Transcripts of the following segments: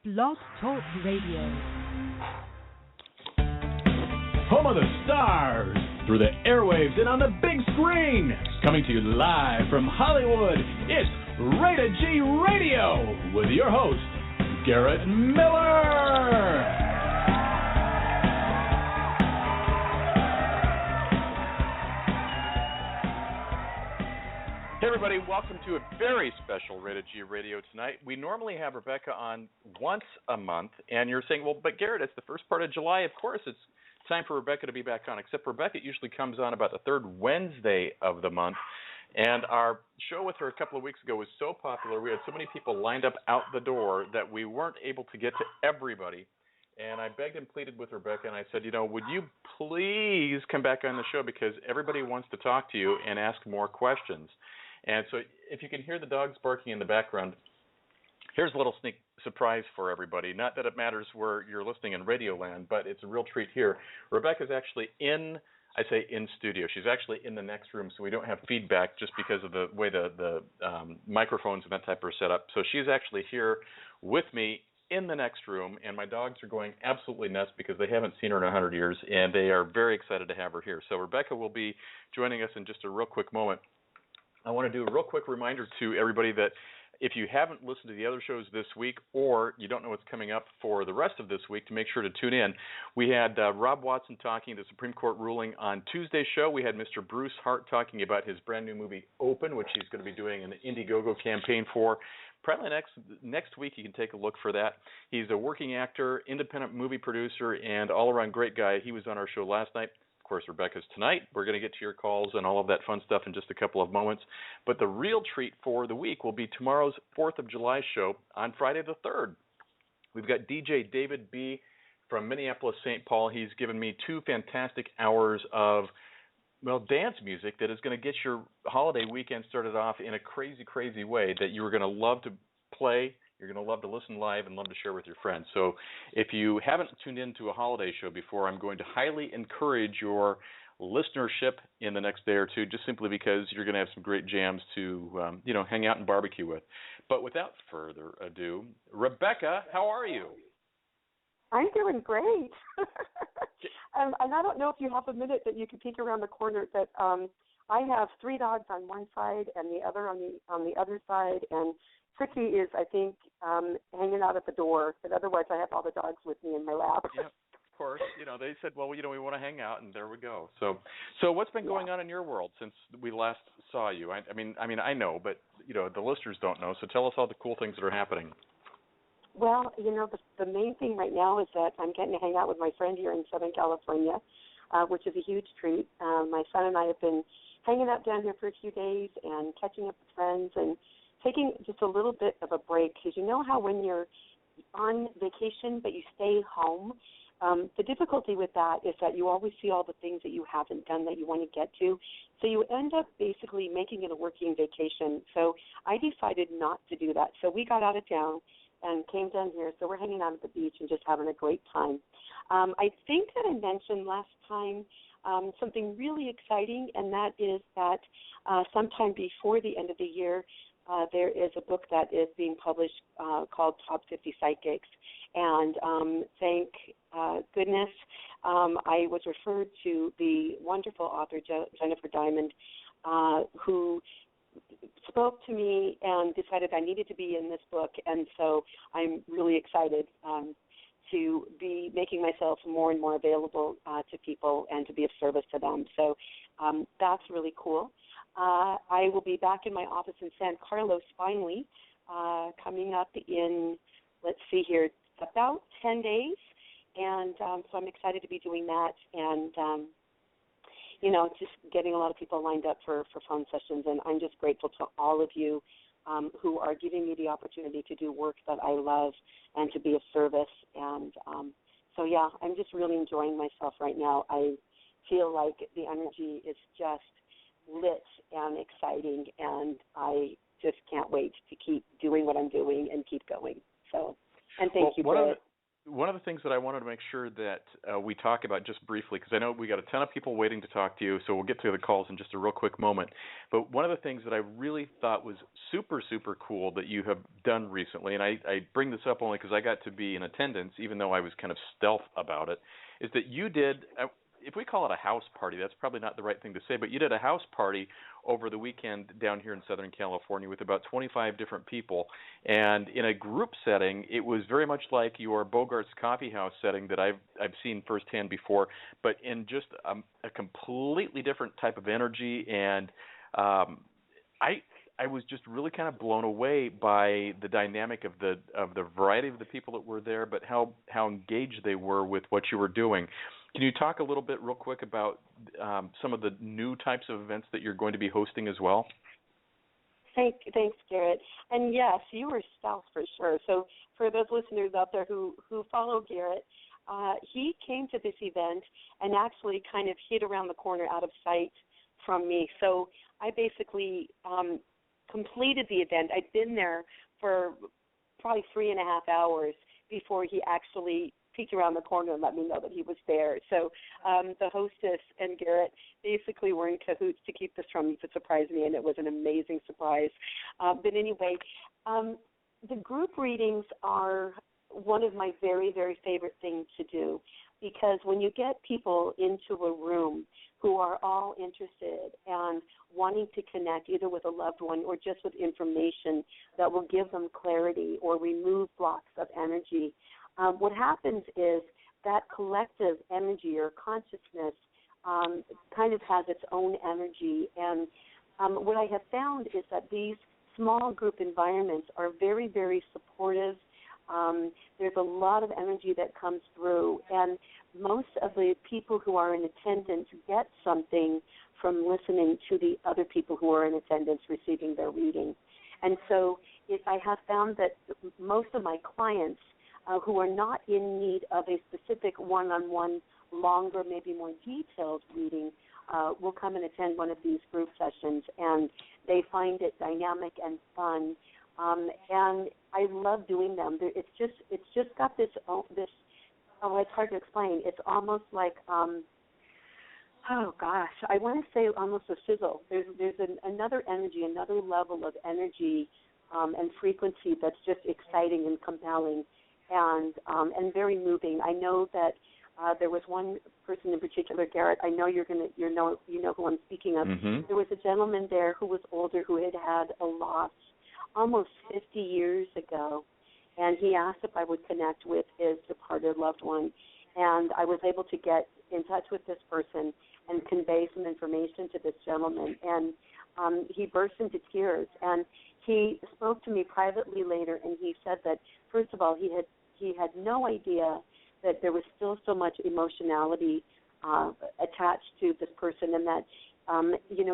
Blog Talk Radio. Home of the stars, through the airwaves and on the big screen. Coming to you live from Hollywood, it's Rated G Radio with your host, Garrett Miller. Hey everybody, welcome to a very special Rated G Radio tonight. We normally have Rebecca on once a month, and you're saying, well, but Garrett, it's the first part of July. Of course, it's time for Rebecca to be back on, except Rebecca usually comes on about the third Wednesday of the month, and our show with her a couple of weeks ago was so popular, we had so many people lined up out the door that we weren't able to get to everybody. And I begged and pleaded with Rebecca, and I said, would you please come back on the show because everybody wants to talk to you and ask more questions. And so if you can hear the dogs barking in the background, here's a little sneak surprise for everybody. Not that it matters where you're listening in Radioland, but it's a real treat here. Rebecca's actually in studio. She's actually in the next room, so we don't have feedback just because of the way the microphones and that type are set up. So she's actually here with me in the next room, and my dogs are going absolutely nuts because they haven't seen her in 100 years, and they are very excited to have her here. So Rebecca will be joining us in just a real quick moment. I want to do a real quick reminder to everybody that if you haven't listened to the other shows this week or you don't know what's coming up for the rest of this week, to make sure to tune in. We had Rob Watson talking the Supreme Court ruling on Tuesday's show. We had Mr. Bruce Hart talking about his brand new movie, Open, which he's going to be doing an Indiegogo campaign for. Probably next week you can take a look for that. He's a working actor, independent movie producer, and all-around great guy. He was on our show last night. Of course, Rebecca's tonight. We're going to get to your calls and all of that fun stuff in just a couple of moments. But the real treat for the week will be tomorrow's 4th of July show on Friday the 3rd. We've got DJ David B. from Minneapolis, St. Paul. He's given me 2 fantastic hours of, dance music that is going to get your holiday weekend started off in a crazy, crazy way that you are going to love to play. You're going to love to listen live and love to share with your friends. So if you haven't tuned into a holiday show before, I'm going to highly encourage your listenership in the next day or two, just simply because you're going to have some great jams to, hang out and barbecue with. But without further ado, Rebecca, how are you? I'm doing great. And I don't know if you have a minute that you can peek around the corner, but I have 3 dogs on one side and the other on the other side, and Tricky is, I think, hanging out at the door, but otherwise I have all the dogs with me in my lap. Yeah, of course. They said, well, we want to hang out, and there we go. So what's been going on in your world since we last saw you? I mean, I know, but, the listeners don't know, so tell us all the cool things that are happening. Well, the main thing right now is that I'm getting to hang out with my friend here in Southern California, which is a huge treat. My son and I have been hanging out down here for a few days and catching up with friends and taking just a little bit of a break, because you know how when you're on vacation but you stay home, the difficulty with that is that you always see all the things that you haven't done that you want to get to. So you end up basically making it a working vacation. So I decided not to do that. So we got out of town and came down here. So we're hanging out at the beach and just having a great time. I think that I mentioned last time something really exciting, and that is that sometime before the end of the year, there is a book that is being published called Top 50 Psychics, and thank goodness I was referred to the wonderful author Jennifer Diamond, who spoke to me and decided I needed to be in this book, and so I'm really excited to be making myself more and more available to people and to be of service to them. So that's really cool. I will be back in my office in San Carlos finally, coming up in, about 10 days. And so I'm excited to be doing that and, just getting a lot of people lined up for phone sessions. And I'm just grateful to all of you who are giving me the opportunity to do work that I love and to be of service. And I'm just really enjoying myself right now. I feel like the energy is just lit and exciting, and I just can't wait to keep doing what I'm doing and keep going. So, and thank you, Garrett. one of the things that I wanted to make sure that we talk about just briefly, because I know we got a ton of people waiting to talk to you, so we'll get to the calls in just a real quick moment. But one of the things that I really thought was super, super cool that you have done recently, and I bring this up only because I got to be in attendance, even though I was kind of stealth about it, is that you did, if we call it a house party, that's probably not the right thing to say, but you did a house party over the weekend down here in Southern California with about 25 different people. And in a group setting, it was very much like your Bogart's Coffee House setting that I've seen firsthand before, but in just a completely different type of energy. And I was just really kind of blown away by the dynamic of the variety of the people that were there, but how engaged they were with what you were doing. Can you talk a little bit real quick about some of the new types of events that you're going to be hosting as well? Thanks, Garrett. And yes, you were stealth for sure. So for those listeners out there who follow Garrett, he came to this event and actually kind of hid around the corner out of sight from me. So I basically completed the event. I'd been there for probably 3.5 hours before he actually peeked around the corner and let me know that he was there. So the hostess and Garrett basically were in cahoots to keep this from me to surprise me, and it was an amazing surprise. But anyway, the group readings are one of my very, very favorite things to do, because when you get people into a room who are all interested and wanting to connect either with a loved one or just with information that will give them clarity or remove blocks of energy, what happens is that collective energy or consciousness kind of has its own energy. And what I have found is that these small group environments are very, very supportive. There's a lot of energy that comes through, and most of the people who are in attendance get something from listening to the other people who are in attendance receiving their reading. And so I have found that most of my clients who are not in need of a specific one-on-one, longer, maybe more detailed reading, will come and attend one of these group sessions, and they find it dynamic and fun. And I love doing them. It's just got this. It's hard to explain. It's almost like I want to say almost a sizzle. There's another energy, another level of energy and frequency that's just exciting and compelling, and very moving. I know that there was one person in particular, Garrett. I know you know who I'm speaking of. Mm-hmm. There was a gentleman there who was older, who had a loss almost 50 years ago, and he asked if I would connect with his departed loved one, and I was able to get in touch with this person and convey some information to this gentleman, and he burst into tears, and he spoke to me privately later, and he said that, first of all, he had no idea that there was still so much emotionality attached to this person, and that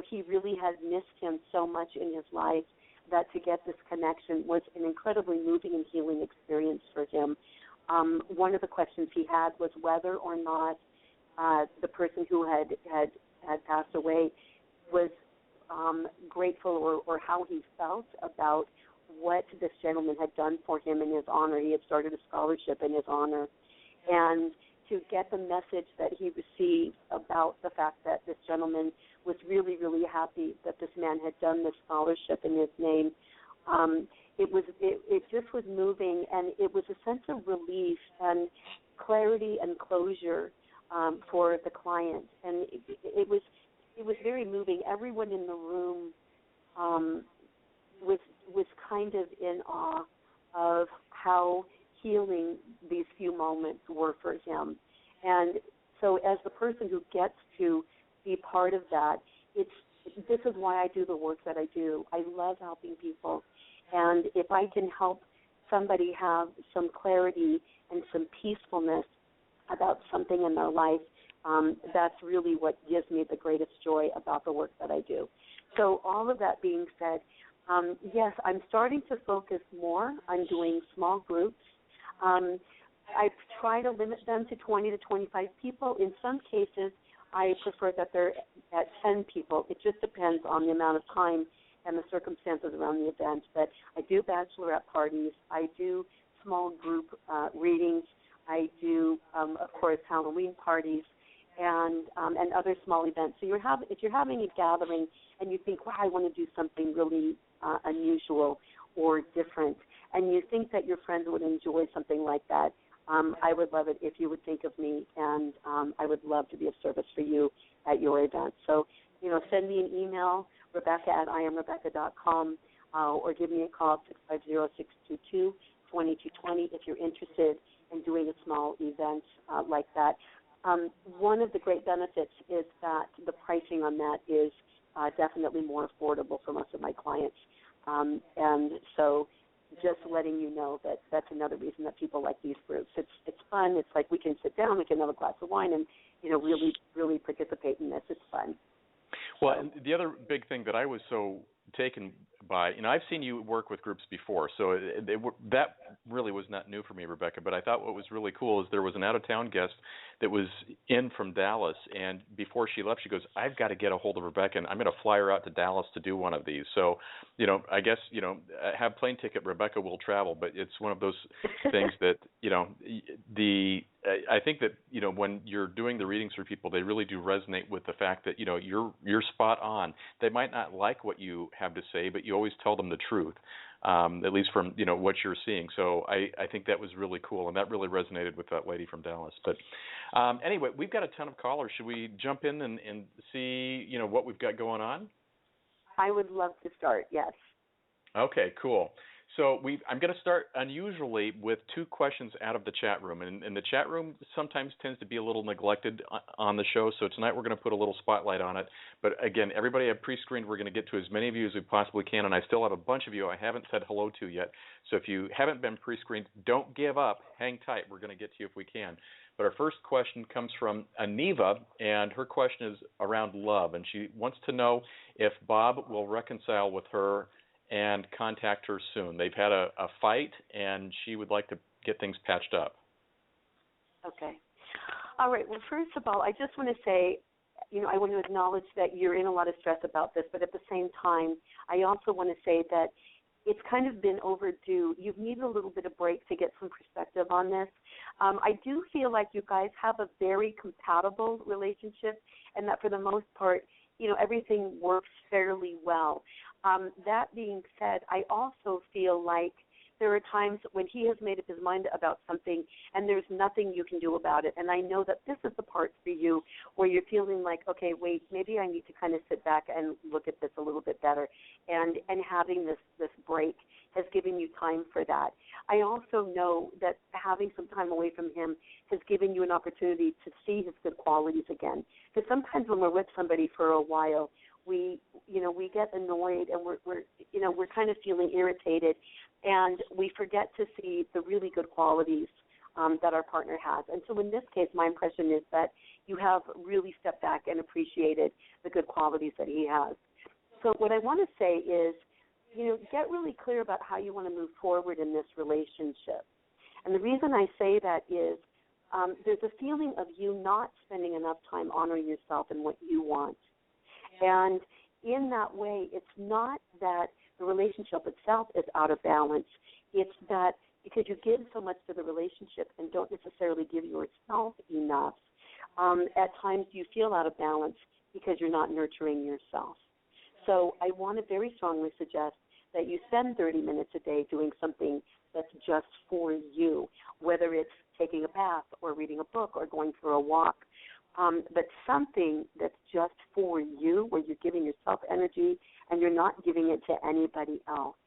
he really had missed him so much in his life, that to get this connection was an incredibly moving and healing experience for him. One of the questions he had was whether or not the person who had passed away was grateful, or how he felt about what this gentleman had done for him in his honor. He had started a scholarship in his honor. And to get the message that he received about the fact that this gentleman was really, really happy that this man had done this scholarship in his name, it just was moving, and it was a sense of relief and clarity and closure for the client, and it was very moving. Everyone in the room was kind of in awe of how healing these few moments were for him. And so as the person who gets to be part of that, this is why I do the work that I do. I love helping people. And if I can help somebody have some clarity and some peacefulness about something in their life, that's really what gives me the greatest joy about the work that I do. So all of that being said, yes, I'm starting to focus more on doing small groups. I try to limit them to 20 to 25 people. In some cases, I prefer that they're at 10 people. It just depends on the amount of time and the circumstances around the event. But I do bachelorette parties. I do small group readings. I do, of course, Halloween parties and other small events. So if you're having a gathering and you think, wow, I want to do something really unusual or different, and you think that your friends would enjoy something like that, I would love it if you would think of me, and I would love to be of service for you at your event. So, send me an email, Rebecca@IamRebecca.com, or give me a call at 650-622-2220 if you're interested in doing a small event like that. One of the great benefits is that the pricing on that is definitely more affordable for most of my clients. And so just letting you know that that's another reason that people like these groups. It's fun. It's like we can sit down, we can have a glass of wine, and really, really participate in this. It's fun. Well, and the other big thing that I was so taken by, I've seen you work with groups before, so that really was not new for me, Rebecca, but I thought what was really cool is there was an out-of-town guest that was in from Dallas, and before she left, she goes, I've got to get a hold of Rebecca, and I'm going to fly her out to Dallas to do one of these. So, I guess, have plane ticket, Rebecca will travel, but it's one of those things that, I think that, when you're doing the readings for people, they really do resonate with the fact that, you're spot on. They might not like what you have to say, but you always tell them the truth, at least from, what you're seeing. So I think that was really cool, and that really resonated with that lady from Dallas. But anyway, we've got a ton of callers. Should we jump in and see, what we've got going on? I would love to start, yes. Okay, cool. So I'm going to start unusually with two questions out of the chat room. And the chat room sometimes tends to be a little neglected on the show, so tonight we're going to put a little spotlight on it. But again, everybody I've pre-screened, we're going to get to as many of you as we possibly can, and I still have a bunch of you I haven't said hello to yet. So if you haven't been pre-screened, don't give up. Hang tight. We're going to get to you if we can. But our first question comes from Aniva, and her question is around love. And she wants to know if Bob will reconcile with her and contact her soon. They've had a fight, and she would like to get things patched up. Okay. All right. Well, first of all, I just want to say, I want to acknowledge that you're in a lot of stress about this, but at the same time, I also want to say that it's kind of been overdue. You've needed a little bit of break to get some perspective on this. I do feel like you guys have a very compatible relationship, and that for the most part, everything works fairly well. That being said, I also feel like there are times when he has made up his mind about something and there's nothing you can do about it. And I know that this is the part for you where you're feeling like, okay, wait, maybe I need to kind of sit back and look at this a little bit better. And having this break has given you time for that. I also know that having some time away from him has given you an opportunity to see his good qualities again. Because sometimes when we're with somebody for a while, we get annoyed and we're kind of feeling irritated, and we forget to see the really good qualities that our partner has. And so in this case, my impression is that you have really stepped back and appreciated the good qualities that he has. So what I want to say is, get really clear about how you want to move forward in this relationship. And the reason I say that is there's a feeling of you not spending enough time honoring yourself and what you want. And in that way, it's not that the relationship itself is out of balance. It's that because you give so much to the relationship and don't necessarily give yourself enough, at times you feel out of balance because you're not nurturing yourself. So I want to very strongly suggest that you spend 30 minutes a day doing something that's just for you, whether it's taking a bath or reading a book or going for a walk. But something that's just for you, where you're giving yourself energy and you're not giving it to anybody else,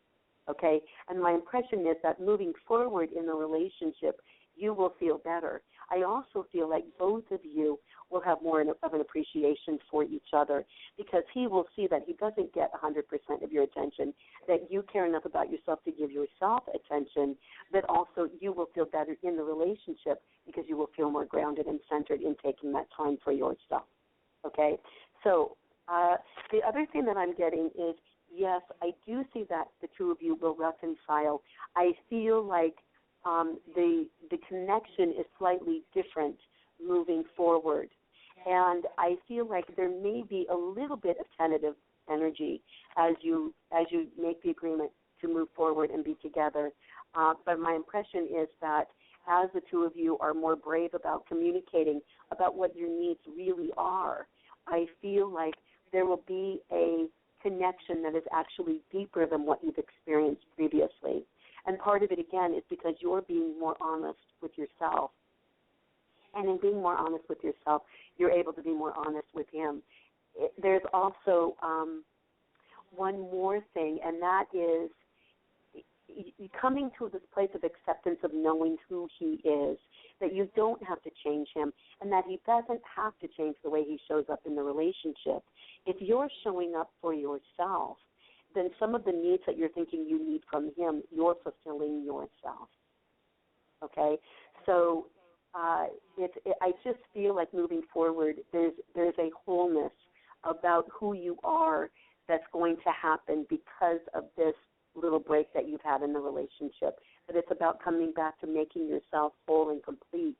okay? And my impression is that moving forward in the relationship, you will feel better. I also feel like both of you will have more of an appreciation for each other because he will see that he doesn't get 100% of your attention, that you care enough about yourself to give yourself attention, but also you will feel better in the relationship because you will feel more grounded and centered in taking that time for yourself, okay? So the other thing that I'm getting is, yes, I do see that the two of you will reconcile. I feel like the connection is slightly different moving forward. And I feel like there may be a little bit of tentative energy as you make the agreement to move forward and be together. But my impression is that as the two of you are more brave about communicating about what your needs really are, I feel like there will be a connection that is actually deeper than what you've experienced previously. And part of it, again, is because you're being more honest with yourself. And in being more honest with yourself, you're able to be more honest with him. There's also one more thing, and that is coming to this place of acceptance of knowing who he is, that you don't have to change him, and that he doesn't have to change the way he shows up in the relationship. If you're showing up for yourself, then some of the needs that you're thinking you need from him, you're fulfilling yourself. Okay? So I just feel like moving forward, there's a wholeness about who you are that's going to happen because of this little break that you've had in the relationship. That it's about coming back to making yourself whole and complete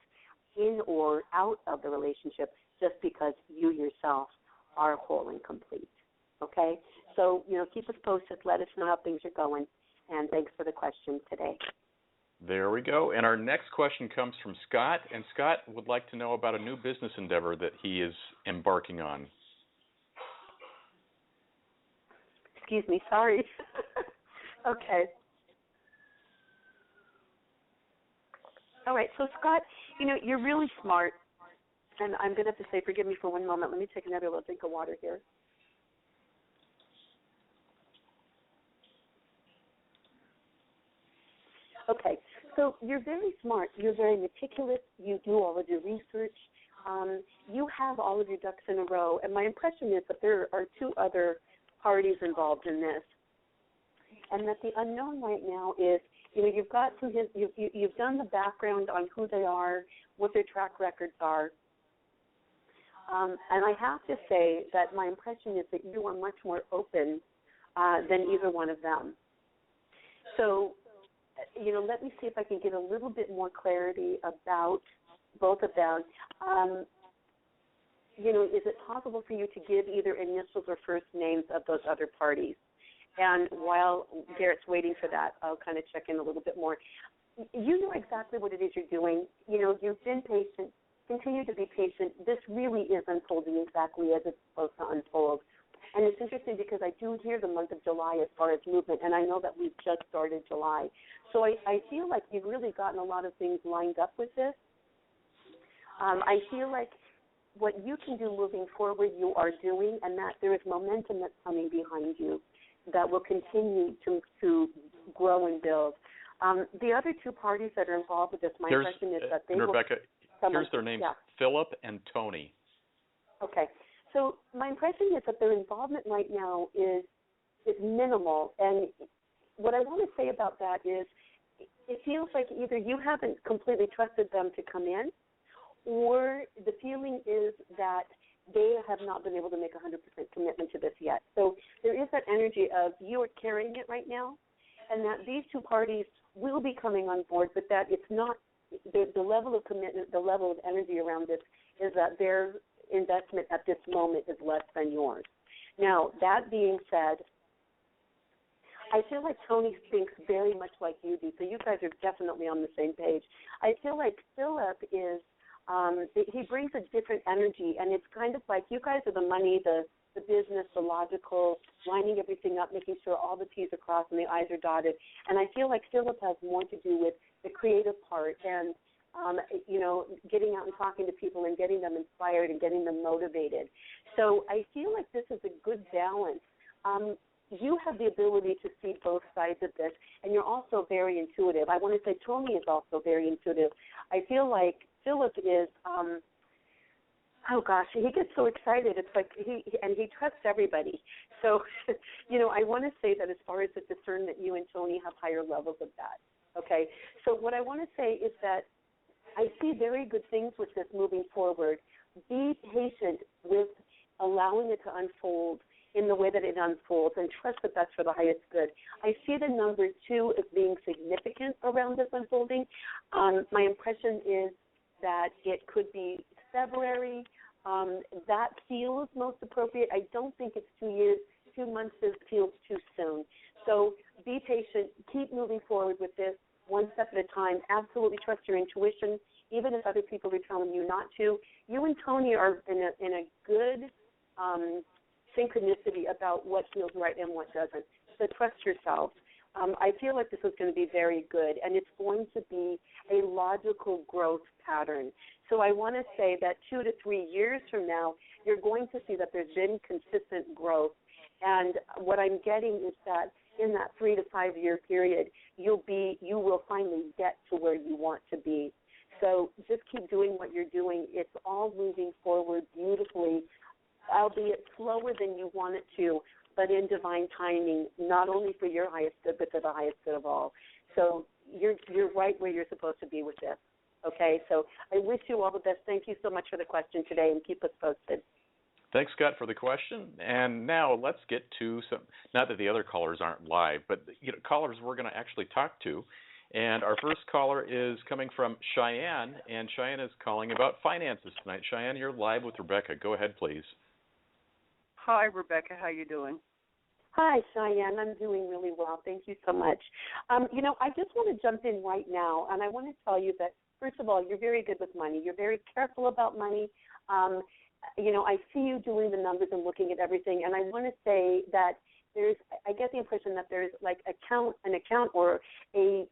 in or out of the relationship just because you yourself are whole and complete. Okay? So, keep us posted. Let us know how things are going. And thanks for the question today. There we go. And our next question comes from Scott. And Scott would like to know about a new business endeavor that he is embarking on. Excuse me. Sorry. Okay. All right. So, Scott, you're really smart. And I'm going to have to say, forgive me for one moment. Let me take another little drink of water here. Okay, so you're very smart. You're very meticulous. You do all of your research. You have all of your ducks in a row. And my impression is that there are two other parties involved in this, and that the unknown right now is, you've got you've done the background on who they are, what their track records are. And I have to say that my impression is that you are much more open than either one of them. So, let me see if I can get a little bit more clarity about both of them. Is it possible for you to give either initials or first names of those other parties? And while Garrett's waiting for that, I'll kind of check in a little bit more. You know exactly what it is you're doing. You've been patient. Continue to be patient. This really is unfolding exactly as it's supposed to unfold. And it's interesting because I do hear the month of July as far as movement, and I know that we've just started July. So I feel like you've really gotten a lot of things lined up with this. I feel like what you can do moving forward, you are doing, and that there is momentum that's coming behind you that will continue to grow and build. The other two parties that are involved with this, my impression is that they Rebecca, will... here's their names, yeah. Philip and Tony. Okay. So my impression is that their involvement right now is minimal. And what I want to say about that is it feels like either you haven't completely trusted them to come in, or the feeling is that they have not been able to make 100% commitment to this yet. So there is that energy of you are carrying it right now, and that these two parties will be coming on board, but that it's not the level of commitment, the level of energy around this is that their investment at this moment is less than yours. Now, that being said, I feel like Tony thinks very much like you do, so you guys are definitely on the same page. I feel like Philip is, he brings a different energy, and it's kind of like you guys are the money, the business, the logical, lining everything up, making sure all the T's are crossed and the I's are dotted. And I feel like Philip has more to do with the creative part and, getting out and talking to people and getting them inspired and getting them motivated. So I feel like this is a good balance. You have the ability to see both sides of this, and you're also very intuitive. I want to say Tony is also very intuitive. I feel like Philip is, he gets so excited. It's like he trusts everybody. So, I want to say that as far as the discernment, you and Tony have higher levels of that. Okay? So what I want to say is that I see very good things with this moving forward. Be patient with allowing it to unfold in the way that it unfolds and trust that that's for the highest good. I see the number 2 as being significant around this unfolding. My impression is that it could be February. That feels most appropriate. I don't think it's 2 years. 2 months feels too soon. So be patient. Keep moving forward with this. one step at a time. Absolutely trust your intuition, even if other people are telling you not to. You and Tony are in a good synchronicity about what feels right and what doesn't. So trust yourself. I feel like this is going to be very good, and it's going to be a logical growth pattern. So I want to say that 2 to 3 years from now, you're going to see that there's been consistent growth. And what I'm getting is that in that 3 to 5 year period, you will finally get to where you want to be. So just keep doing what you're doing. It's all moving forward beautifully, albeit slower than you want it to, but in divine timing, not only for your highest good, but for the highest good of all. So you're right where you're supposed to be with this. Okay, so I wish you all the best. Thank you so much for the question today, and keep us posted. Thanks, Scott, for the question. And now let's get to some, not that the other callers aren't live, but callers we're going to actually talk to. And our first caller is coming from Cheyenne, and Cheyenne is calling about finances tonight. Cheyenne, you're live with Rebecca. Go ahead, please. Hi, Rebecca. How you doing? Hi, Cheyenne. I'm doing really well. Thank you so much. I just want to jump in right now, and I want to tell you that, first of all, you're very good with money. You're very careful about money. I see you doing the numbers and looking at everything, and I want to say that I get the impression that there's like an account or a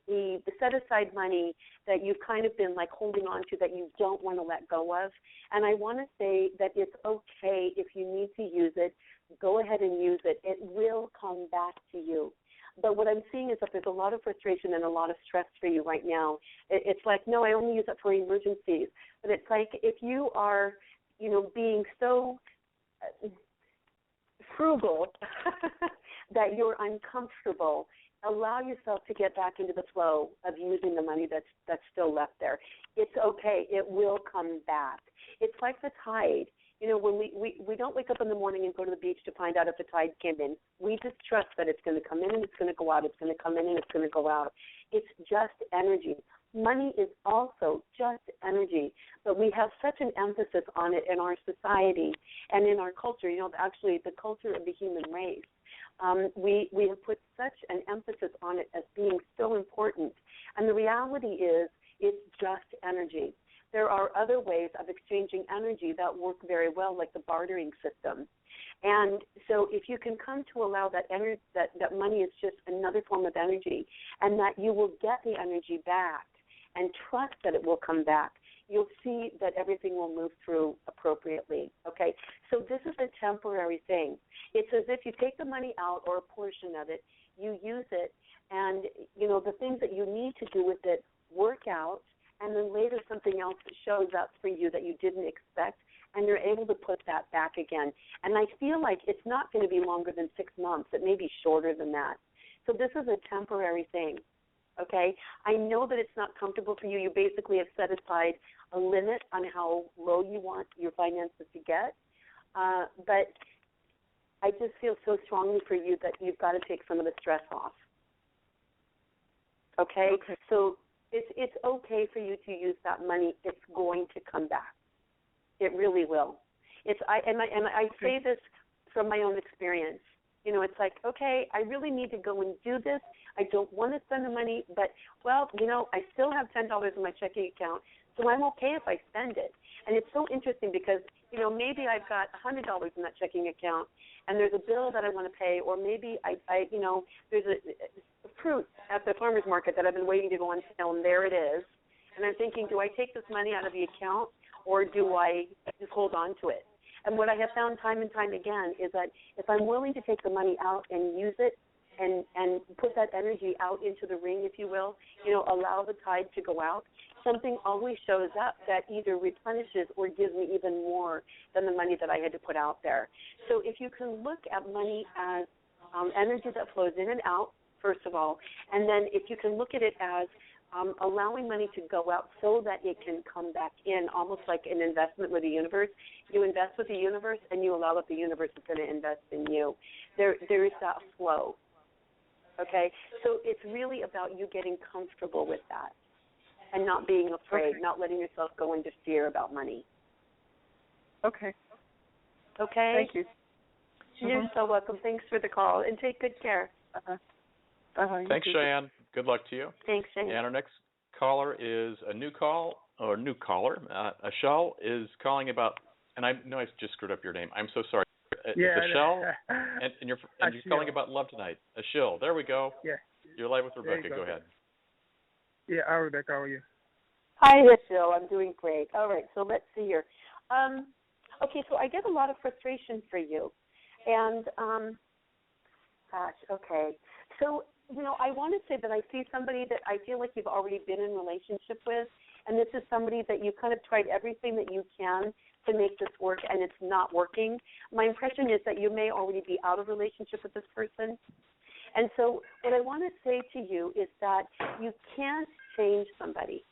set aside money that you've kind of been like holding on to that you don't want to let go of. And I want to say that it's okay if you need to use it, go ahead and use it. It will come back to you. But what I'm seeing is that there's a lot of frustration and a lot of stress for you right now. It's like, no, I only use it for emergencies. But it's like if you are, being so frugal that you're uncomfortable, allow yourself to get back into the flow of using the money that's still left there. It's okay. It will come back. It's like the tide. When we don't wake up in the morning and go to the beach to find out if the tide came in. We just trust that it's going to come in and it's going to go out. It's going to come in and it's going to go out. It's just energy. Money is also just energy, but we have such an emphasis on it in our society and in our culture, actually the culture of the human race. We have put such an emphasis on it as being so important. And the reality is it's just energy. There are other ways of exchanging energy that work very well, like the bartering system. And so if you can come to allow that money is just another form of energy and that you will get the energy back and trust that it will come back, you'll see that everything will move through appropriately, okay? So this is a temporary thing. It's as if you take the money out or a portion of it, you use it, and, the things that you need to do with it work out, and then later something else shows up for you that you didn't expect, and you're able to put that back again. And I feel like it's not going to be longer than 6 months. It may be shorter than that. So this is a temporary thing. Okay, I know that it's not comfortable for you. You basically have set aside a limit on how low you want your finances to get, but I just feel so strongly for you that you've got to take some of the stress off. Okay? So it's okay for you to use that money. It's going to come back. It really will. I say this from my own experience. It's like, okay, I really need to go and do this. I don't want to spend the money, but, I still have $10 in my checking account, so I'm okay if I spend it. And it's so interesting because, maybe I've got $100 in that checking account, and there's a bill that I want to pay, or maybe there's a fruit at the farmer's market that I've been waiting to go on sale, and there it is. And I'm thinking, do I take this money out of the account, or do I just hold on to it? And what I have found time and time again is that if I'm willing to take the money out and use it and put that energy out into the ring, if you will, allow the tide to go out, something always shows up that either replenishes or gives me even more than the money that I had to put out there. So if you can look at money as energy that flows in and out, first of all, and then if you can look at it as allowing money to go out so that it can come back in, almost like an investment with the universe. You invest with the universe, and you allow that the universe is going to invest in you. There is that flow, okay? So it's really about you getting comfortable with that and not being afraid, not letting yourself go into fear about money. Okay. Okay? Thank you. You're so welcome. Thanks for the call, and take good care. Thanks, Cheyenne. Good luck to you. Thanks, Shane. And our next caller is a new caller. Ashel is calling about, and I know I just screwed up your name. I'm so sorry. Yeah, it's Ashel, and you're calling about love tonight. Ashel, there we go. Yeah. You're live with Rebecca. Go ahead. Yeah, hi, Rebecca. How are you? Hi, Rachel. I'm doing great. All right, so let's see here. Okay, so I get a lot of frustration for you. And, okay. So, I want to say that I see somebody that I feel like you've already been in relationship with, and this is somebody that you kind of tried everything that you can to make this work, and it's not working. My impression is that you may already be out of relationship with this person. And so what I want to say to you is that you can't change somebody.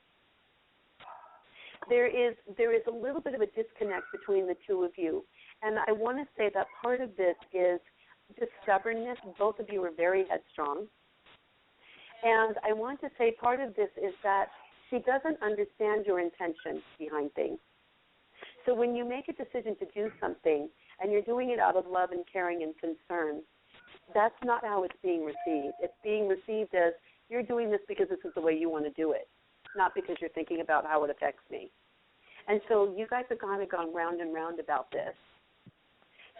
There is a little bit of a disconnect between the two of you. And I want to say that part of this is just stubbornness. Both of you are very headstrong. And I want to say part of this is that she doesn't understand your intention behind things. So when you make a decision to do something and you're doing it out of love and caring and concern, that's not how it's being received. It's being received as you're doing this because this is the way you want to do it, not because you're thinking about how it affects me. And so you guys have kind of gone round and round about this.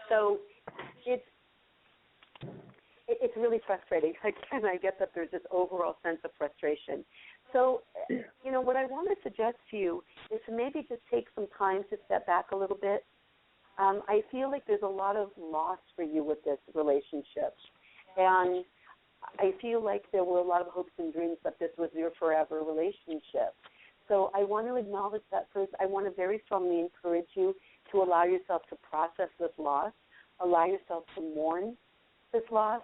So it's really frustrating. Again, I get that there's this overall sense of frustration. So, what I want to suggest to you is to maybe just take some time to step back a little bit. I feel like there's a lot of loss for you with this relationship. And I feel like there were a lot of hopes and dreams that this was your forever relationship. So I want to acknowledge that first. I want to very strongly encourage you to allow yourself to process this loss, allow yourself to mourn this loss,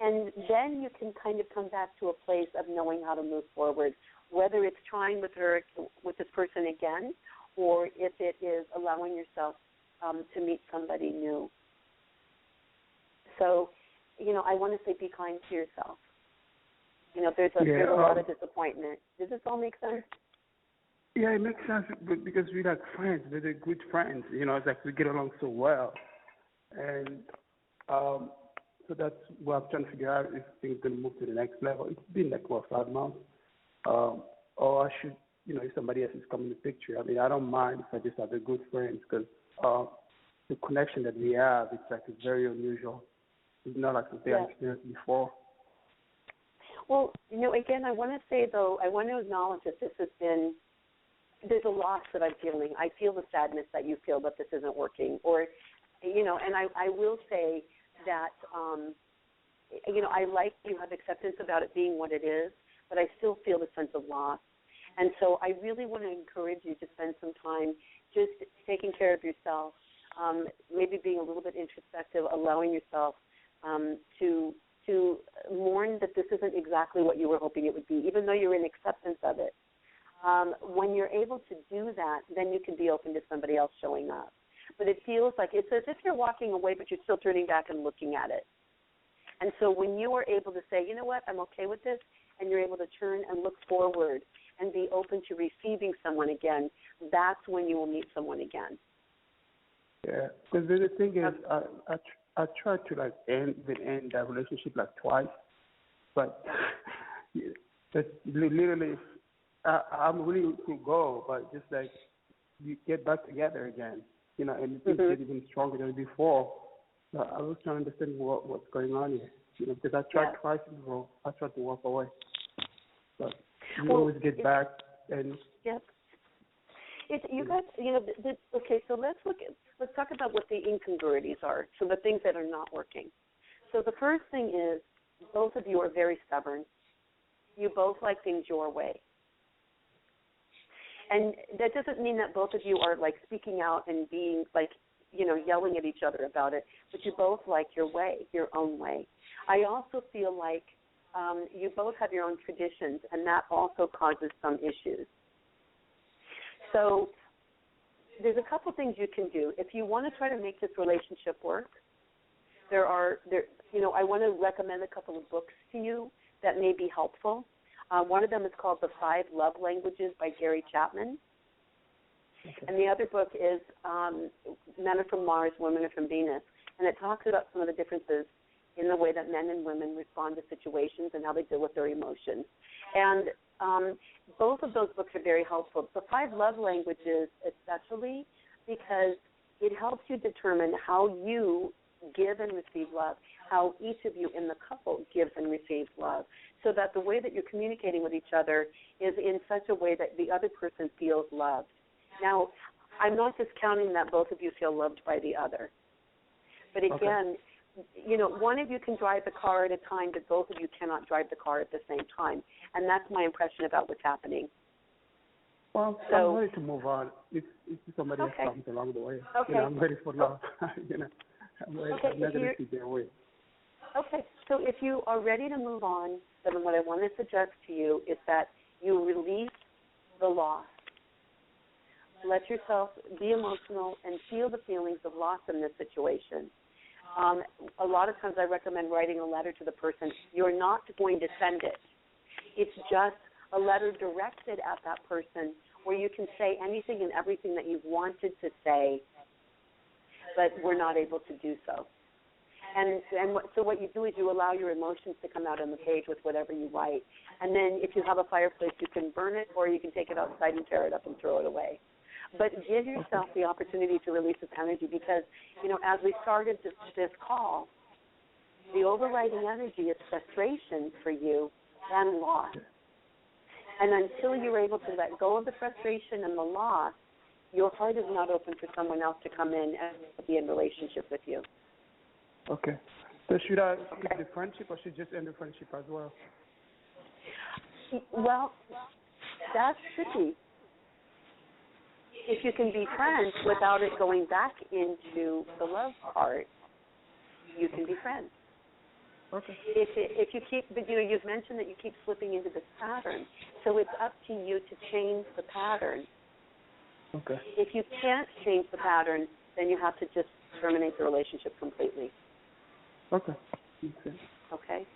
and then you can kind of come back to a place of knowing how to move forward, whether it's trying with this person again, or if it is allowing yourself to meet somebody new. So, I want to say be kind to yourself. There's a lot of disappointment. Does this all make sense? Yeah, it makes sense because we're like friends. We're good friends. It's like we get along so well. And so that's what I'm trying to figure out if things going to move to the next level. It's been like, 5 months? Or I should, if somebody else is coming in the picture. I mean, I don't mind if I just have a good friends because the connection that we have, it's very unusual. It's not like something I've experienced before. Well, again, I want to say, though, I want to acknowledge that there's a loss that I'm feeling. I feel the sadness that you feel that this isn't working. Or, and I will say that, I like you have acceptance about it being what it is, but I still feel the sense of loss. And so I really want to encourage you to spend some time just taking care of yourself, maybe being a little bit introspective, allowing yourself to mourn that this isn't exactly what you were hoping it would be, even though you're in acceptance of it. When you're able to do that, then you can be open to somebody else showing up. But it feels like it's as if you're walking away, but you're still turning back and looking at it. And so when you are able to say, you know what, I'm okay with this, and you're able to turn and look forward and be open to receiving someone again, that's when you will meet someone again. Yeah, because the thing is, I tried to end that relationship twice, but that's literally I'm willing to go, but just you get back together again, and things get even stronger than before. So I was trying to understand what's going on here, because I tried twice before. I tried to walk away, but you always get back and. Yep. You guys, okay. So let's talk about what the incongruities are. So the things that are not working. So the first thing is both of you are very stubborn. You both like things your way. And that doesn't mean that both of you are speaking out and being yelling at each other about it, but you both like your way, your own way. I also feel like you both have your own traditions, and that also causes some issues. So there's a couple things you can do. If you want to try to make this relationship work, I want to recommend a couple of books to you that may be helpful. One of them is called The 5 Love Languages by Gary Chapman. Okay. And the other book is Men Are From Mars, Women Are From Venus. And it talks about some of the differences in the way that men and women respond to situations and how they deal with their emotions. And both of those books are very helpful. The 5 love languages especially, because it helps you determine how you give and receive love, how each of you in the couple gives and receives love, so that the way that you're communicating with each other is in such a way that the other person feels loved. Now, I'm not discounting that both of you feel loved by the other. But again, you know, one of you can drive the car at a time, but both of you cannot drive the car at the same time. And that's my impression about what's happening. Well, I'm ready to move on. If somebody else comes along the way, you know, I'm ready for love. You know, I'm ready to see their way. Okay, so if you are ready to move on, then what I want to suggest to you is that you release the loss. Let yourself be emotional and feel the feelings of loss in this situation. A lot of times I recommend writing a letter to the person. You're not going to send it. It's just a letter directed at that person where you can say anything and everything that you've wanted to say, but we're not able to do so. So what you do is you allow your emotions to come out on the page with whatever you write. And then if you have a fireplace, you can burn it, or you can take it outside and tear it up and throw it away. But give yourself the opportunity to release this energy because, you know, as we started this call, the overriding energy is frustration for you and loss. And until you're able to let go of the frustration and the loss, your heart is not open for someone else to come in and be in relationship with you. Okay. So should I keep the friendship or should I just end the friendship as well? Well, that's tricky. If you can be friends without it going back into the love part, you can be friends. Okay. If you keep, but you know, you've mentioned that you keep slipping into this pattern, so it's up to you to change the pattern. Okay. If you can't change the pattern, then you have to just terminate the relationship completely. Okay. Okay.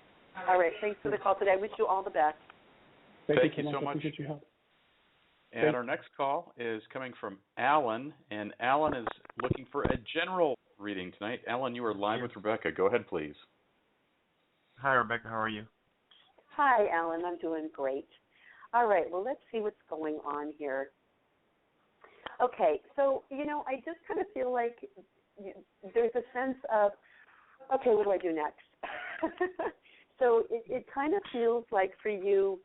All right. Thanks for the call today. I wish you all the best. Thank you so much. And our next call is coming from Alan, and Alan is looking for a general reading tonight. Alan, you are live with Rebecca. Go ahead, please. Hi, Rebecca. How are you? Hi, Alan. I'm doing great. All right. Well, let's see what's going on here. Okay. So, you know, I just kind of feel like there's a sense of, okay, what do I do next? So it kind of feels like for you,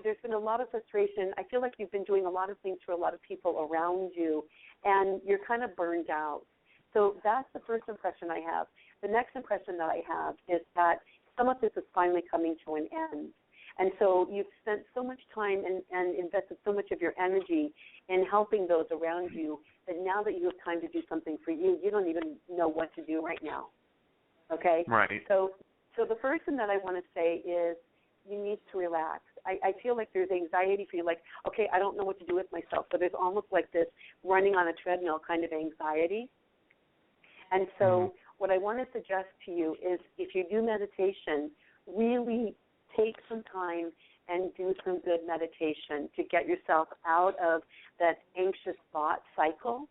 there's been a lot of frustration. I feel like you've been doing a lot of things for a lot of people around you, and you're kind of burned out. So that's the first impression I have. The next impression that I have is that some of this is finally coming to an end. And so you've spent so much time and invested so much of your energy in helping those around you that now that you have time to do something for you, you don't even know what to do right now. Okay? Right. So the first thing that I want to say is you need to relax. I feel like there's anxiety for you, like, okay, I don't know what to do with myself. So there's almost like this running on a treadmill kind of anxiety. And so what I want to suggest to you is if you do meditation, really take some time and do some good meditation to get yourself out of that anxious thought cycle,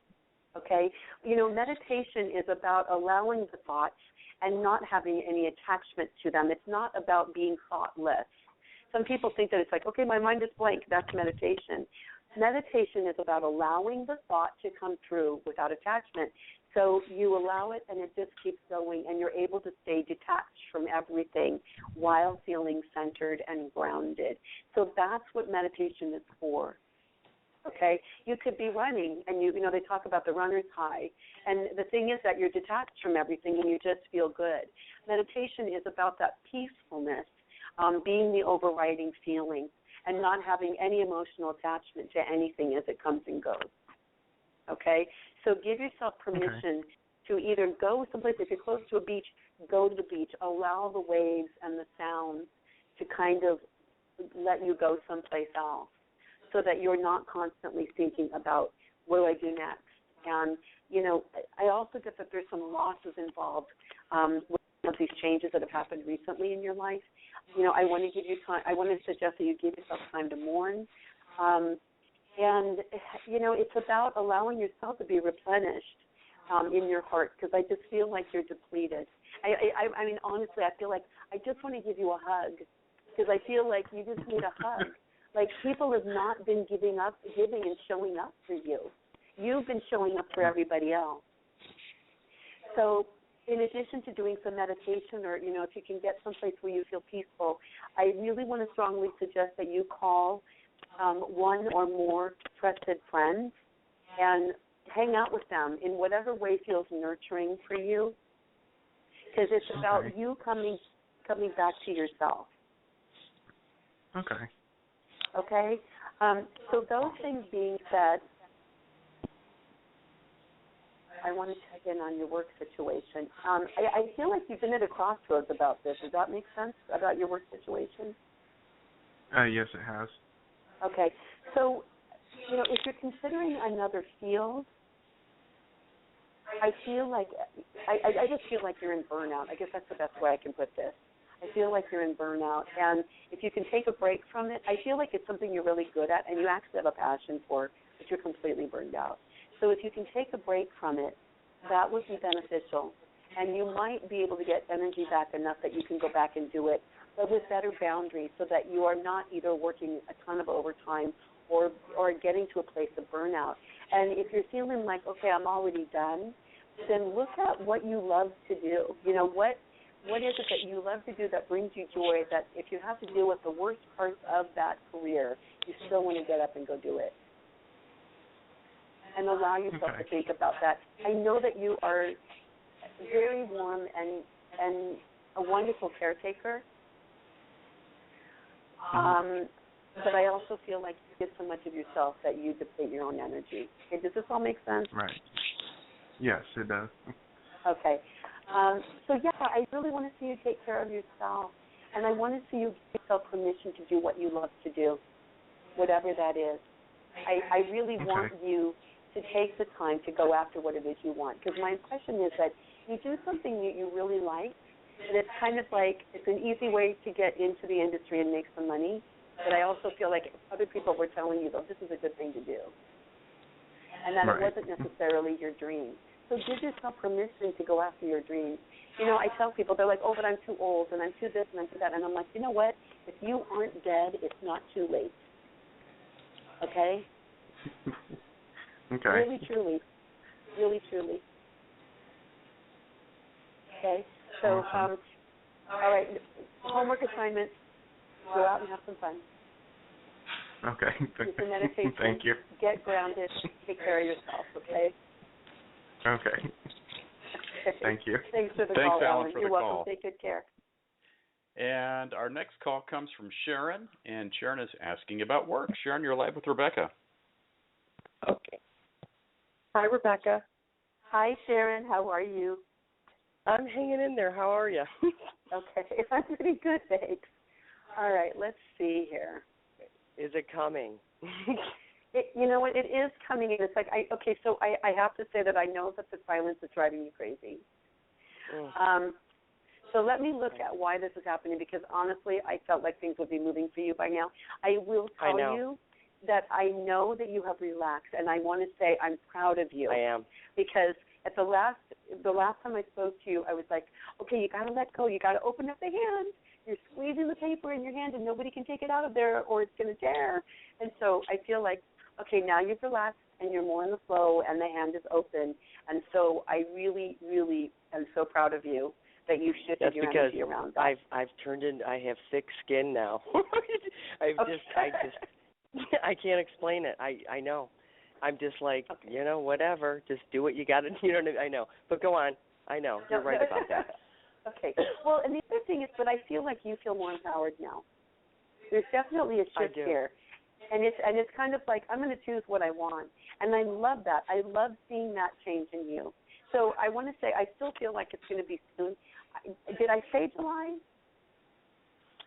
okay? You know, meditation is about allowing the thoughts and not having any attachment to them. It's not about being thoughtless. Some people think that it's like, okay, my mind is blank, that's meditation. Meditation is about allowing the thought to come through without attachment. So you allow it and it just keeps going and you're able to stay detached from everything while feeling centered and grounded. So that's what meditation is for. Okay? You could be running and you know, they talk about the runner's high. And the thing is that you're detached from everything and you just feel good. Meditation is about that peacefulness, being the overriding feeling and not having any emotional attachment to anything as it comes and goes. Okay? So give yourself permission to either go someplace, if you're close to a beach, go to the beach. Allow the waves and the sounds to kind of let you go someplace else so that you're not constantly thinking about what do I do next. And, you know, I also get that there's some losses involved with some of these changes that have happened recently in your life. You know, I want to give you time. I want to suggest that you give yourself time to mourn. And, you know, it's about allowing yourself to be replenished in your heart, because I just feel like you're depleted. I mean, honestly, I feel like I just want to give you a hug, because I feel like you just need a hug. Like, people have not been giving and showing up for you. You've been showing up for everybody else. So in addition to doing some meditation, or, if you can get someplace where you feel peaceful, I really want to strongly suggest that you call one or more trusted friends and hang out with them in whatever way feels nurturing for you, because it's about you coming back to yourself. Okay. Okay? So those things being said, I want to check in on your work situation. I feel like you've been at a crossroads about this. Does that make sense, about your work situation? Yes, it has. Okay. So, if you're considering another field, I feel like, I just feel like you're in burnout. I guess that's the best way I can put this. I feel like you're in burnout, and if you can take a break from it, I feel like it's something you're really good at and you actually have a passion for, but you're completely burned out. So if you can take a break from it, that would be beneficial, and you might be able to get energy back enough that you can go back and do it, but with better boundaries, so that you are not either working a ton of overtime or getting to a place of burnout. And if you're feeling like, okay, I'm already done, then look at what you love to do. What is it that you love to do that brings you joy, that if you have to deal with the worst parts of that career, you still want to get up and go do it? And allow yourself to think about that. I know that you are very warm and a wonderful caretaker, but I also feel like you give so much of yourself that you deplete your own energy. Okay, does this all make sense? Right. Yes, it does. Okay. So, I really want to see you take care of yourself, and I want to see you give yourself permission to do what you love to do, whatever that is. I really want you to take the time to go after what it is you want, because my impression is that you do something that you really like, and it's kind of like it's an easy way to get into the industry and make some money, but I also feel like other people were telling you, though, this is a good thing to do, and that it wasn't necessarily your dream. So give yourself permission to go after your dreams. I tell people, they're like, oh, but I'm too old, and I'm too this, and I'm too that. And I'm like, you know what? If you aren't dead, it's not too late. Okay? Okay. Really, truly. Really, truly. Okay? So, awesome. all right, homework assignment, go out and have some fun. Okay. Do some meditation. Thank you. Get grounded. Take care of yourself, okay? Okay. Thank you. Thanks for the Thanks, call, Alan, for You're the welcome. call. Take good care. And our next call comes from Sharon, and Sharon is asking about work. Sharon, you're live with Rebecca. Okay. Hi, Rebecca. Hi, Sharon. How are you? I'm hanging in there. How are you? Okay. I'm pretty good, thanks. All right. Let's see here. Is it coming? You know what? It is coming in. It's like, so I have to say that I know that the silence is driving you crazy. So let me look at why this is happening, because honestly, I felt like things would be moving for you by now. I will tell you that I know that you have relaxed, and I want to say I'm proud of you. I am. Because at the last time I spoke to you, I was like, okay, you got to let go. You got to open up the hand. You're squeezing the paper in your hand, and nobody can take it out of there, or it's going to tear. And so I feel like, okay, now you've relaxed, and you're more in the flow, and the hand is open. And so I really, really am so proud of you that you shifted your energy around that. I've turned in. I have thick skin now. I can't explain it. I know. I'm just like, whatever. Just do what you got to. I know. But go on. I know. You're right about that. Okay. Well, and the other thing is, but I feel like you feel more empowered now. There's definitely a shift here. And it's kind of like, I'm going to choose what I want. And I love that. I love seeing that change in you. So I want to say, I still feel like it's going to be soon. Did I say July?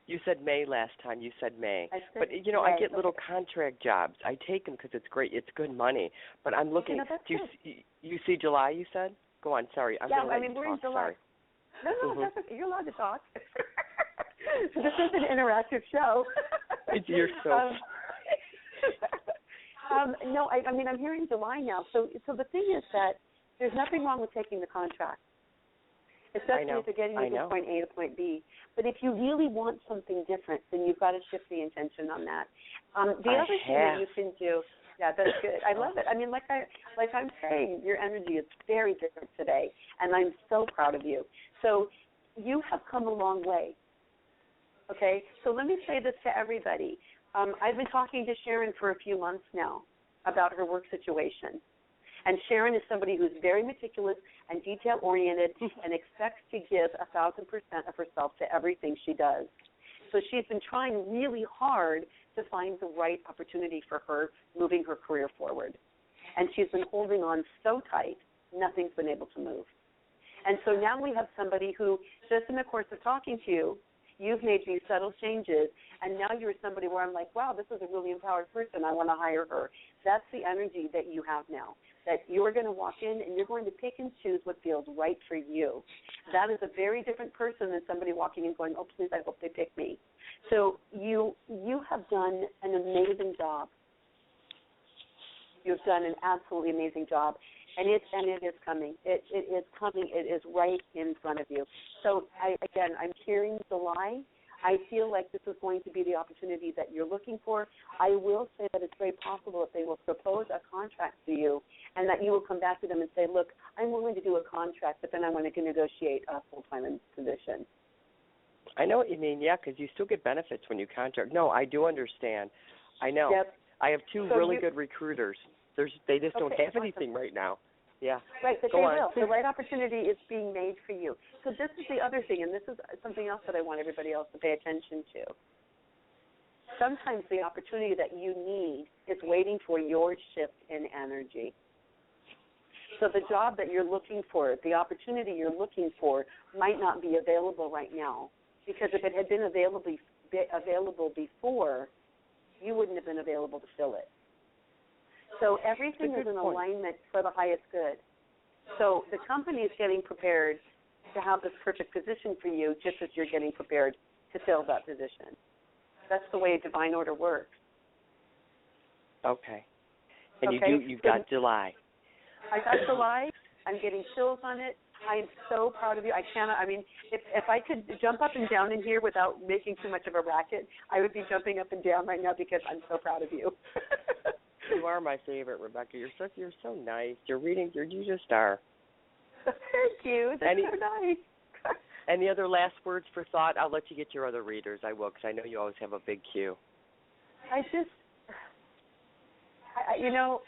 You said May last time. You said May. But, May. I get little contract jobs. I take them because it's great. It's good money. But I'm looking. You see July, you said? Go on. Sorry. I'm going to let you we're talk. In July. Sorry. No, that's okay. You're allowed to talk. This is an interactive show. You're so... No, I mean, I'm hearing July now. So the thing is that There's nothing wrong with taking the contract, especially if they're getting you from point A to point B. But if you really want something different, then you've got to shift the intention on that. The other thing that you can do, yeah, that's good. I love it. I mean, like I'm saying, your energy is very different today, and I'm so proud of you. So you have come a long way. Okay, so let me say this to everybody. I've been talking to Sharon for a few months now about her work situation. And Sharon is somebody who's very meticulous and detail-oriented and expects to give 1,000% of herself to everything she does. So she's been trying really hard to find the right opportunity for her, moving her career forward. And she's been holding on so tight, nothing's been able to move. And so now we have somebody who, just in the course of talking to you, you've made these subtle changes, and now you're somebody where I'm like, wow, this is a really empowered person. I want to hire her. That's the energy that you have now, that you're going to walk in and you're going to pick and choose what feels right for you. That is a very different person than somebody walking in going, oh, please, I hope they pick me. So you have done an amazing job. You've done an absolutely amazing job. And it is coming. It is coming. It is right in front of you. So, I'm hearing July. I feel like this is going to be the opportunity that you're looking for. I will say that it's very possible that they will propose a contract to you and that you will come back to them and say, look, I'm willing to do a contract, but then I want to negotiate a full-time position. I know what you mean, yeah, because you still get benefits when you contract. No, I do understand. I know. Yep. I have two really good recruiters. They just don't have anything right now. Yeah. Right, but they will. The right opportunity is being made for you. So this is the other thing, and this is something else that I want everybody else to pay attention to. Sometimes the opportunity that you need is waiting for your shift in energy. So the job that you're looking for, the opportunity you're looking for, might not be available right now, because if it had been available before, you wouldn't have been available to fill it. So everything is in alignment for the highest good. So the company is getting prepared to have this perfect position for you, just as you're getting prepared to fill that position. That's the way divine order works. Okay. And you've got July. I got July. I'm getting chills on it. I'm so proud of you. If I could jump up and down in here without making too much of a racket, I would be jumping up and down right now because I'm so proud of you. You are my favorite, Rebecca. You're so nice. You just are. Thank you. That's so nice. Any other last words for thought? I'll let you get your other readers. I will, because I know you always have a big queue. I know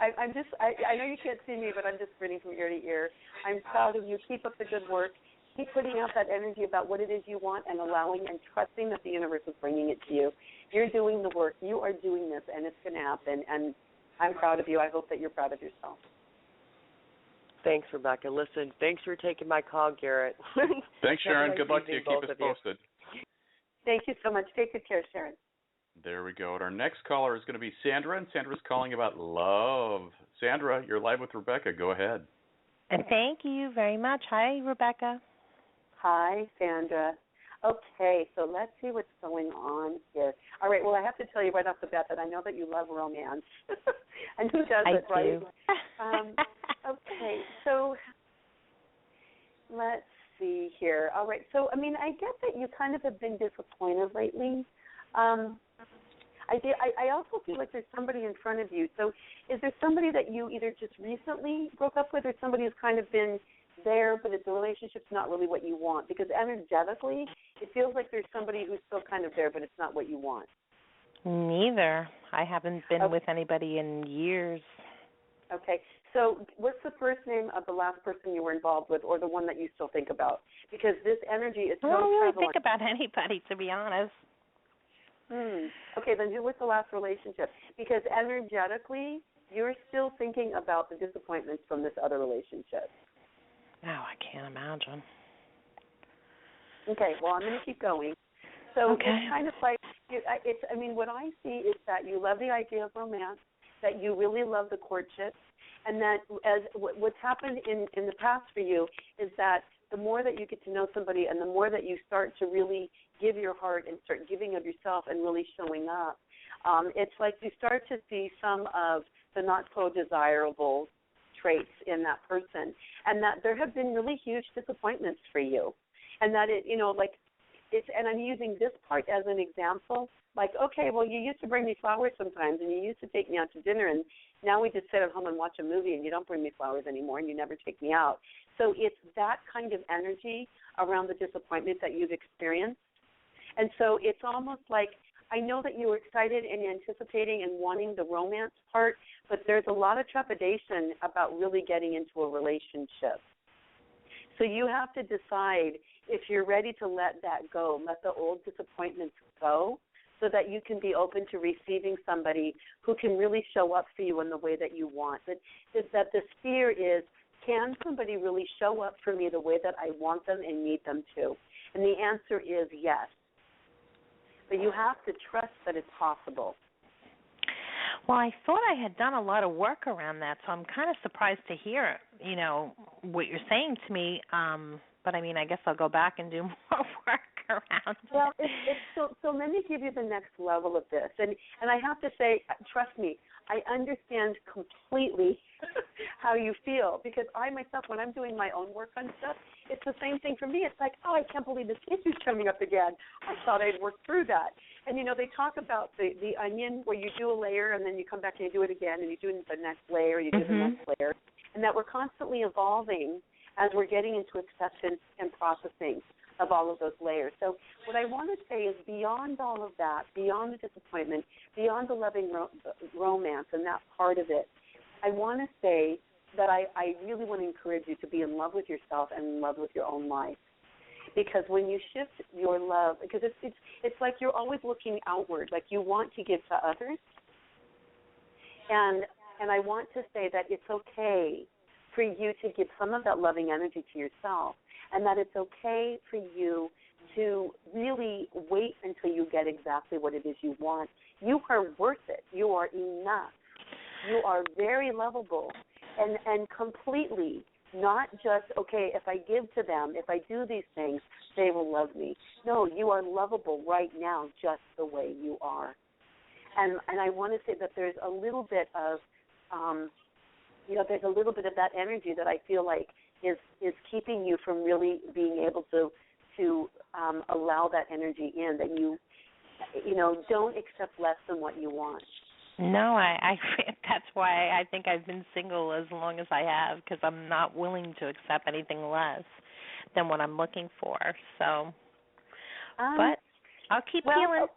you can't see me, but I'm just grinning from ear to ear. I'm proud of you. Keep up the good work. Keep putting out that energy about what it is you want and allowing and trusting that the universe is bringing it to you. You're doing the work. You are doing this, and it's going to happen. And I'm proud of you. I hope that you're proud of yourself. Thanks, Rebecca. Listen, thanks for taking my call, Garrett. Thanks, Sharon. Good luck to you. Keep us posted. Thank you so much. Take good care, Sharon. There we go. And our next caller is going to be Sandra, and Sandra's calling about love. Sandra, you're live with Rebecca. Go ahead. And thank you very much. Hi, Rebecca. Hi, Sandra. Okay, so let's see what's going on here. All right, well, I have to tell you right off the bat that I know that you love romance. And who doesn't, right? Okay, so let's see here. All right, so, I get that you kind of have been disappointed lately. I also feel like there's somebody in front of you. So is there somebody that you either just recently broke up with or somebody who's kind of been there, but the relationship's not really what you want? Because energetically, it feels like there's somebody who's still kind of there, but it's not what you want. Neither. I haven't been with anybody in years. Okay. So what's the first name of the last person you were involved with, or the one that you still think about? Because this energy is so I don't really prevalent. think about anybody, to be honest. Okay, then who was the last relationship? Because energetically, you're still thinking about the disappointments from this other relationship. No, I can't imagine. Okay, well, I'm going to keep going. So okay. It's kind of like, what I see is that you love the idea of romance, that you really love the courtship, and that what's happened in the past for you is that the more that you get to know somebody and the more that you start to really give your heart and start giving of yourself and really showing up, it's like you start to see some of the not-so-desirable traits in that person, and that there have been really huge disappointments for you, and that it, like it's, and I'm using this part as an example. Like, okay, well, you used to bring me flowers sometimes, and you used to take me out to dinner, and now we just sit at home and watch a movie, and you don't bring me flowers anymore, and you never take me out. So it's that kind of energy around the disappointment that you've experienced. And so it's almost like, I know that you were excited and anticipating and wanting the romance part, but there's a lot of trepidation about really getting into a relationship. So you have to decide if you're ready to let that go, let the old disappointments go, so that you can be open to receiving somebody who can really show up for you in the way that you want. That the fear is, can somebody really show up for me the way that I want them and need them to? And the answer is yes. But you have to trust that it's possible. Well, I thought I had done a lot of work around that, so I'm kind of surprised to hear, what you're saying to me. But, I mean, I guess I'll go back and do more work around it. Well, so let me give you the next level of this. And I have to say, trust me, I understand completely how you feel, because I myself, when I'm doing my own work on stuff, it's the same thing for me. It's like, oh, I can't believe this issue's coming up again. I thought I'd worked through that. And, they talk about the onion where you do a layer and then you come back and you do it again and you do the next layer, you do the next layer, and that we're constantly evolving as we're getting into acceptance and processing of all of those layers. So what I want to say is, beyond all of that, beyond the disappointment, beyond the loving romance and that part of it, I want to say that I really want to encourage you to be in love with yourself and in love with your own life. Because when you shift your love, because it's like you're always looking outward, like you want to give to others. And I want to say that it's okay for you to give some of that loving energy to yourself, and that it's okay for you to really wait until you get exactly what it is you want. You are worth it. You are enough. You are very lovable and completely, not just, okay, if I give to them, if I do these things, they will love me. No, you are lovable right now just the way you are. And I want to say that there's a little bit of, there's a little bit of that energy that I feel like is keeping you from really being able to allow that energy in, that you don't accept less than what you want. No, I that's why I think I've been single as long as I have, because I'm not willing to accept anything less than what I'm looking for. So, but I'll keep healing.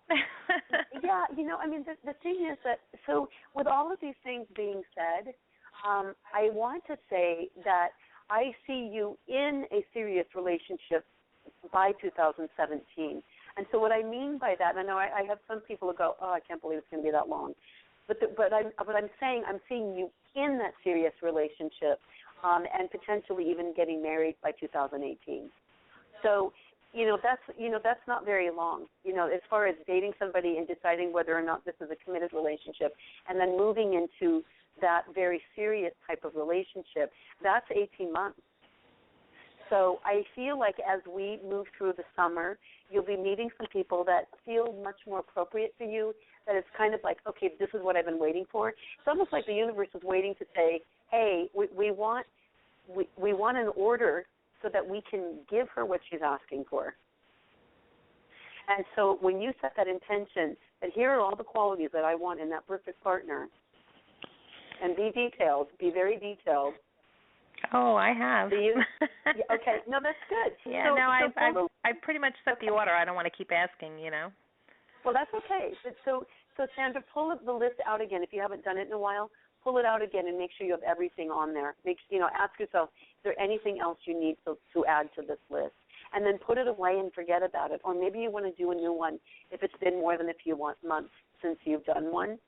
Yeah, the thing is that, so with all of these things being said, I want to say that I see you in a serious relationship by 2017. And so what I mean by that, I know I have some people who go, oh, I can't believe it's going to be that long. But I'm saying I'm seeing you in that serious relationship, and potentially even getting married by 2018. So, that's not very long. As far as dating somebody and deciding whether or not this is a committed relationship, and then moving into that very serious type of relationship, that's 18 months. So I feel like as we move through the summer, you'll be meeting some people that feel much more appropriate for you, that it's kind of like, okay, this is what I've been waiting for. It's almost like the universe is waiting to say, hey, we want an order so that we can give her what she's asking for. And so when you set that intention, that here are all the qualities that I want in that perfect partner, and be detailed, be very detailed. Oh, I have. Do you? Yeah, okay. No, that's good. Yeah, I pretty much set the order. I don't want to keep asking, Well, that's okay. So Sandra, pull the list out again. If you haven't done it in a while, pull it out again and make sure you have everything on there. Ask yourself, is there anything else you need to add to this list? And then put it away and forget about it. Or maybe you want to do a new one if it's been more than a few months since you've done one.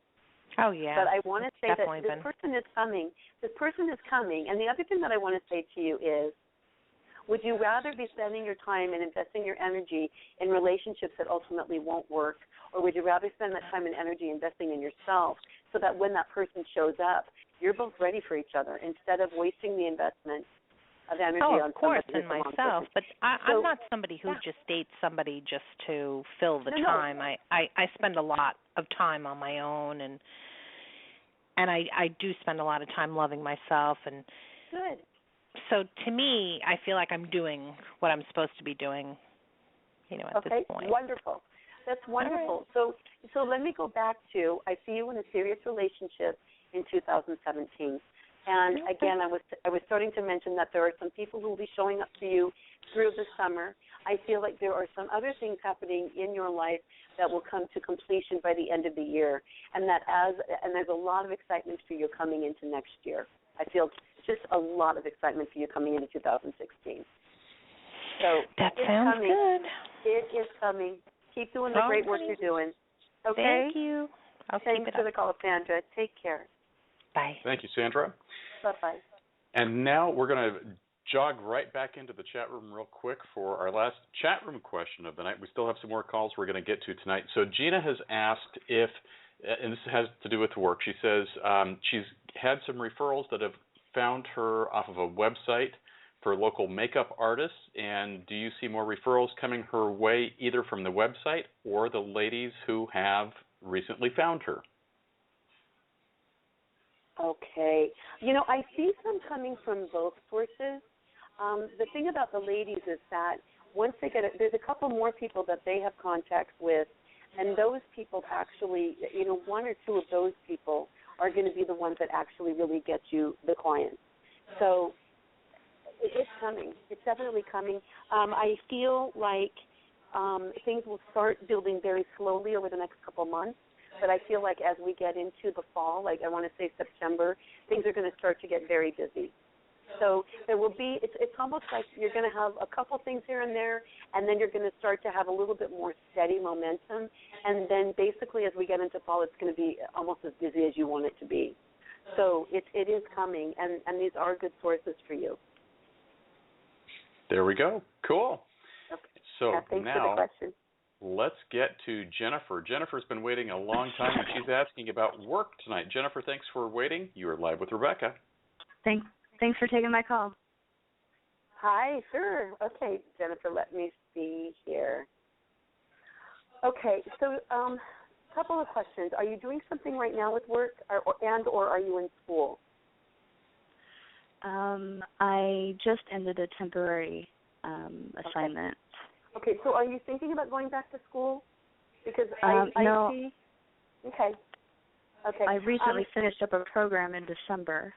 Oh, yeah. But I want to say Definitely that this person is coming. This person is coming. And the other thing that I want to say to you is, would you rather be spending your time and investing your energy in relationships that ultimately won't work, or would you rather spend that time and energy investing in yourself so that when that person shows up, you're both ready for each other instead of wasting the investment of energy on course, somebody and myself. But I'm not somebody who just dates somebody just to fill the time. I spend a lot of time on my own, and and I do spend a lot of time loving myself. And Good. so to me, I feel like I'm doing what I'm supposed to be doing, at this point. Wonderful. That's wonderful. Right. So let me go back to, I see you in a serious relationship in 2017. And again, I was starting to mention that there are some people who will be showing up for you through the summer. I feel like there are some other things happening in your life that will come to completion by the end of the year, and there's a lot of excitement for you coming into next year. I feel just a lot of excitement for you coming into 2016. So that sounds coming. good. It is coming. Keep doing the great work you're doing. Okay? Thank you. Thanks for the call, Sandra. Take care. Bye. Thank you, Sandra. Bye-bye. And now we're going to jog right back into the chat room real quick for our last chat room question of the night. We still have some more calls we're going to get to tonight. So Gina has asked if, and this has to do with work, she says she's had some referrals that have found her off of a website for local makeup artists, and do you see more referrals coming her way either from the website or the ladies who have recently found her? Okay. I see some coming from both sources. The thing about the ladies is that once they get it, there's a couple more people that they have contacts with, and those people actually, one or two of those people are going to be the ones that actually really get you the clients. So it's coming. It's definitely coming. I feel like things will start building very slowly over the next couple months. But I feel like as we get into the fall, like I want to say September, things are going to start to get very busy. So there will be, it's almost like you're going to have a couple things here and there, and then you're going to start to have a little bit more steady momentum. And then basically as we get into fall, it's going to be almost as busy as you want it to be. So it is coming, and these are good sources for you. There we go. Cool. Okay. So thanks now, for the question. Let's get to Jennifer. Jennifer's been waiting a long time, and she's asking about work tonight. Jennifer, thanks for waiting. You are live with Rebecca. Thanks for taking my call. Hi, sure. Okay, Jennifer, let me see here. Okay, so a couple of questions. Are you doing something right now with work, or are you in school? I just ended a temporary assignment. Okay, so are you thinking about going back to school? Because no. I see. Okay. I recently finished up a program in December.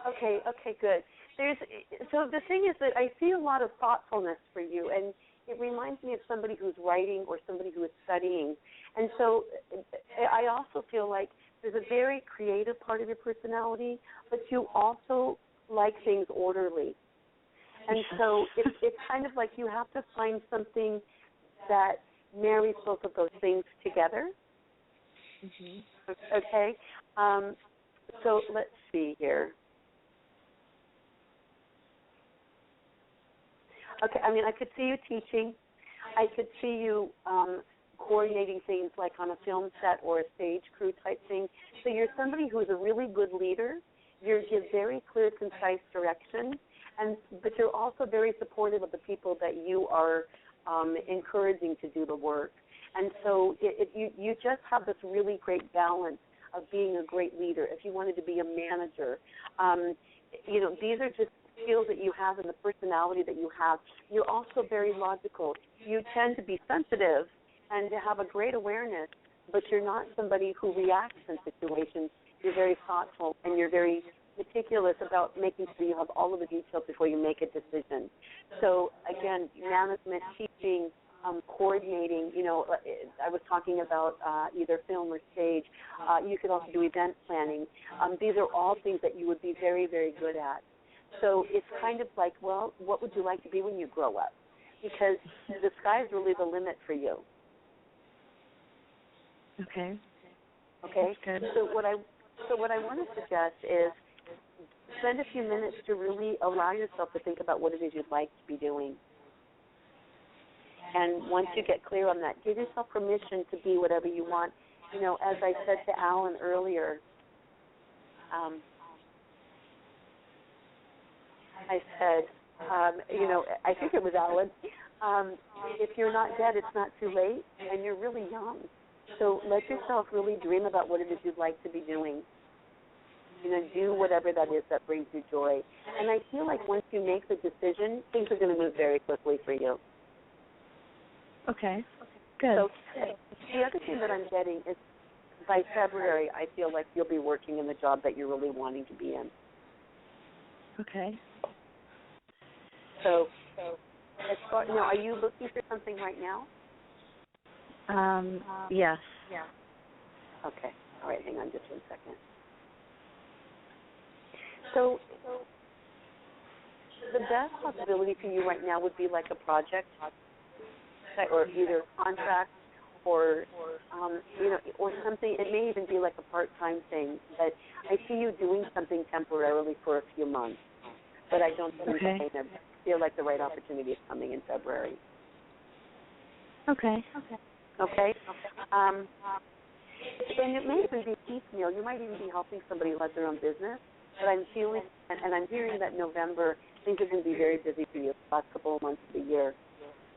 Okay, good. So the thing is that I see a lot of thoughtfulness for you, and it reminds me of somebody who's writing or somebody who is studying. And so I also feel like there's a very creative part of your personality, but you also like things orderly. And so it's kind of like you have to find something that marries both of those things together. Mm-hmm. Okay? So let's see here. Okay, I could see you teaching. I could see you coordinating things like on a film set or a stage crew type thing. So you're somebody who's a really good leader. You give very clear, concise direction. But you're also very supportive of the people that you are encouraging to do the work. And so you just have this really great balance of being a great leader. If you wanted to be a manager, these are just skills that you have and the personality that you have. You're also very logical. You tend to be sensitive and to have a great awareness, but you're not somebody who reacts in situations. You're very thoughtful, and you're very meticulous about making sure you have all of the details before you make a decision. So, again, management, teaching, coordinating, I was talking about either film or stage. You could also do event planning. These are all things that you would be very, very good at. So it's kind of like, well, what would you like to be when you grow up? Because the sky's really the limit for you. Okay. Okay. Good. So what I want to suggest is spend a few minutes to really allow yourself to think about what it is you'd like to be doing. And once you get clear on that, give yourself permission to be whatever you want. As I said to Alan earlier, I said, I think it was Alan, if you're not dead, it's not too late, and you're really young. So let yourself really dream about what it is you'd like to be doing. do whatever that is that brings you joy. And I feel like once you make the decision, things are going to move very quickly for you. Okay. Good. So the other thing that I'm getting is by February, I feel like you'll be working in the job that you're really wanting to be in. Okay. So as far, now, are you looking for something right now? Yes. Yeah. Okay. All right. Hang on just 1 second. So the best possibility for you right now would be like a project, or either contract, or or something. It may even be like a part-time thing. But I see you doing something temporarily for a few months. But I don't think I feel like the right opportunity is coming in February. Okay. And it may even be piecemeal. You might even be helping somebody let their own business. But I'm feeling, and I'm hearing that November, things are going to be very busy for you the last couple of months of the year.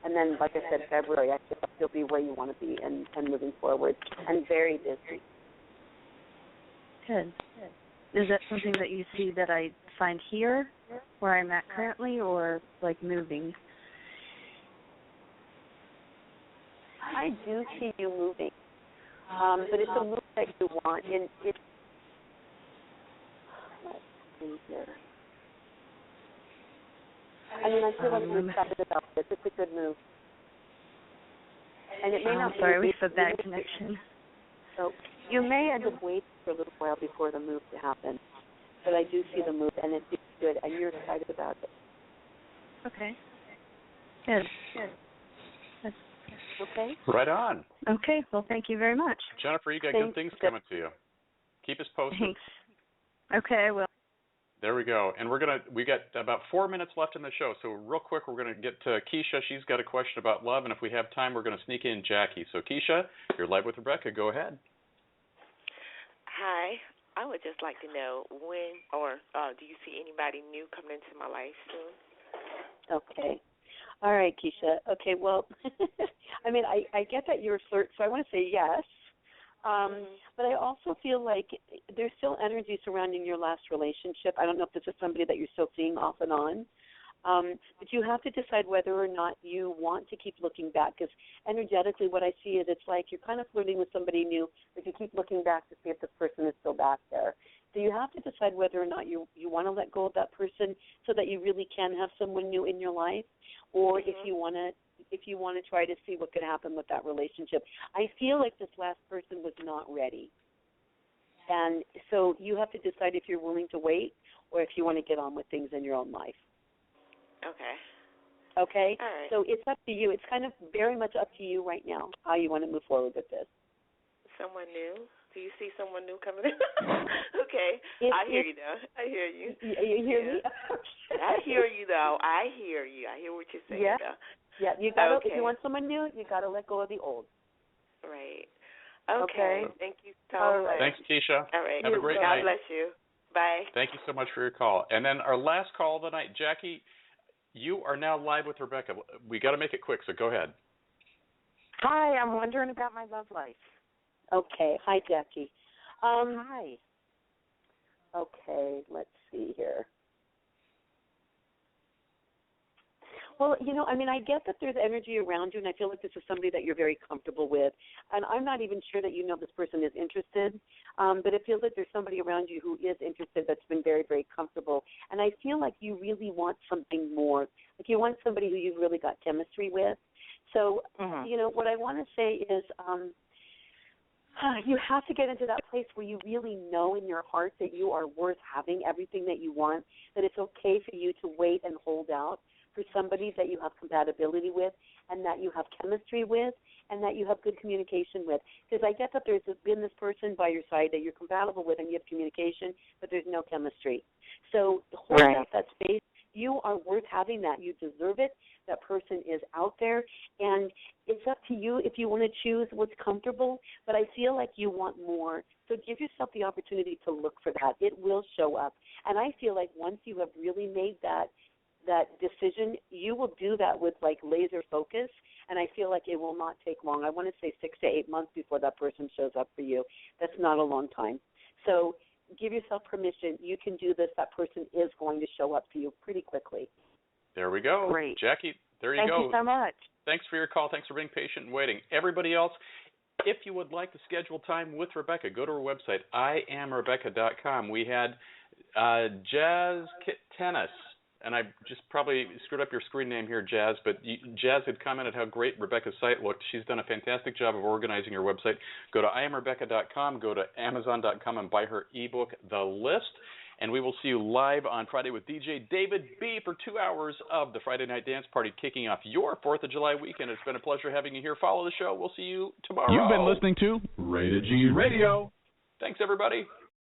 And then, like I said, February, I feel like you'll be where you want to be and moving forward, and very busy. Good. Is that something that you see that I find here, where I'm at currently, or like moving? I do see you moving, but it's a move that you want. And let's see here. I mean, I feel like you're excited about this. It's a good move. And it may not be. Sorry, we have a bad connection. So you may end up waiting for a little while before the move to happen. But I do see the move, and it's good, and you're excited about it. Okay. Good. Okay. Right on. Okay. Well, thank you very much. Jennifer, you got good things coming to you. Keep us posted. Thanks. Okay, I will. There we go. And we got about 4 minutes left in the show. So real quick, we're going to get to Keisha. She's got a question about love. And if we have time, we're going to sneak in Jackie. So Keisha, you're live with Rebecca. Go ahead. Hi. I would just like to know when do you see anybody new coming into my life soon? Okay. All right, Keisha. Okay, well, I mean, I get that you're a flirt, so I want to say yes. But I also feel like there's still energy surrounding your last relationship. I don't know if this is somebody that you're still seeing off and on. But you have to decide whether or not you want to keep looking back, because energetically what I see is it's like you're kind of flirting with somebody new, but you keep looking back to see if this person is still back there. So you have to decide whether or not you want to let go of that person so that you really can have someone new in your life, or if you want to try to see what could happen with that relationship. I feel like this last person was not ready. And so you have to decide if you're willing to wait or if you want to get on with things in your own life. Okay. Okay? All right. So it's up to you. It's kind of very much up to you right now how you want to move forward with this. Someone new? Do you see someone new coming in? Okay. I hear you, though. I hear you. You hear me? I hear you, though. I hear you. I hear what you're saying, though. Yeah, you gotta, if you want someone new, you got to let go of the old. Right. Okay. Thank you so much. Thanks, Keisha. All right. Have a great night. God bless you. Bye. Thank you so much for your call. And then our last call of the night, Jackie, you are now live with Rebecca. We got to make it quick, so go ahead. Hi, I'm wondering about my love life. Okay. Hi, Jackie. Hi. Okay, let's see here. Well, I mean, I get that there's energy around you, and I feel like this is somebody that you're very comfortable with. And I'm not even sure that this person is interested, but it feels like there's somebody around you who is interested that's been very, very comfortable. And I feel like you really want something more. Like you want somebody who you've really got chemistry with. So, what I want to say is you have to get into that place where you really know in your heart that you are worth having everything that you want, that it's okay for you to wait and hold out for somebody that you have compatibility with and that you have chemistry with and that you have good communication with. Because I get that there's been this person by your side that you're compatible with and you have communication, but there's no chemistry. So hold out that space. You are worth having that. You deserve it. That person is out there. And it's up to you if you want to choose what's comfortable, but I feel like you want more. So give yourself the opportunity to look for that. It will show up. And I feel like once you have really made that decision, you will do that with like laser focus, and I feel like it will not take long. I want to say 6 to 8 months before that person shows up for you. That's not a long time. So give yourself permission. You can do this. That person is going to show up for you pretty quickly. There we go. Great. Jackie, there you Thank go. Thank you so much. Thanks for your call. Thanks for being patient and waiting. Everybody else, if you would like to schedule time with Rebecca, go to her website, IamRebecca.com. We had Jazz Tennis, and I just probably screwed up your screen name here, Jazz, but Jazz had commented how great Rebecca's site looked. She's done a fantastic job of organizing her website. Go to IamRebecca.com, go to Amazon.com, and buy her ebook, The List. And we will see you live on Friday with DJ David B. for 2 hours of the Friday Night Dance Party, kicking off your 4th of July weekend. It's been a pleasure having you here. Follow the show. We'll see you tomorrow. You've been listening to Rated G Radio. Thanks, everybody.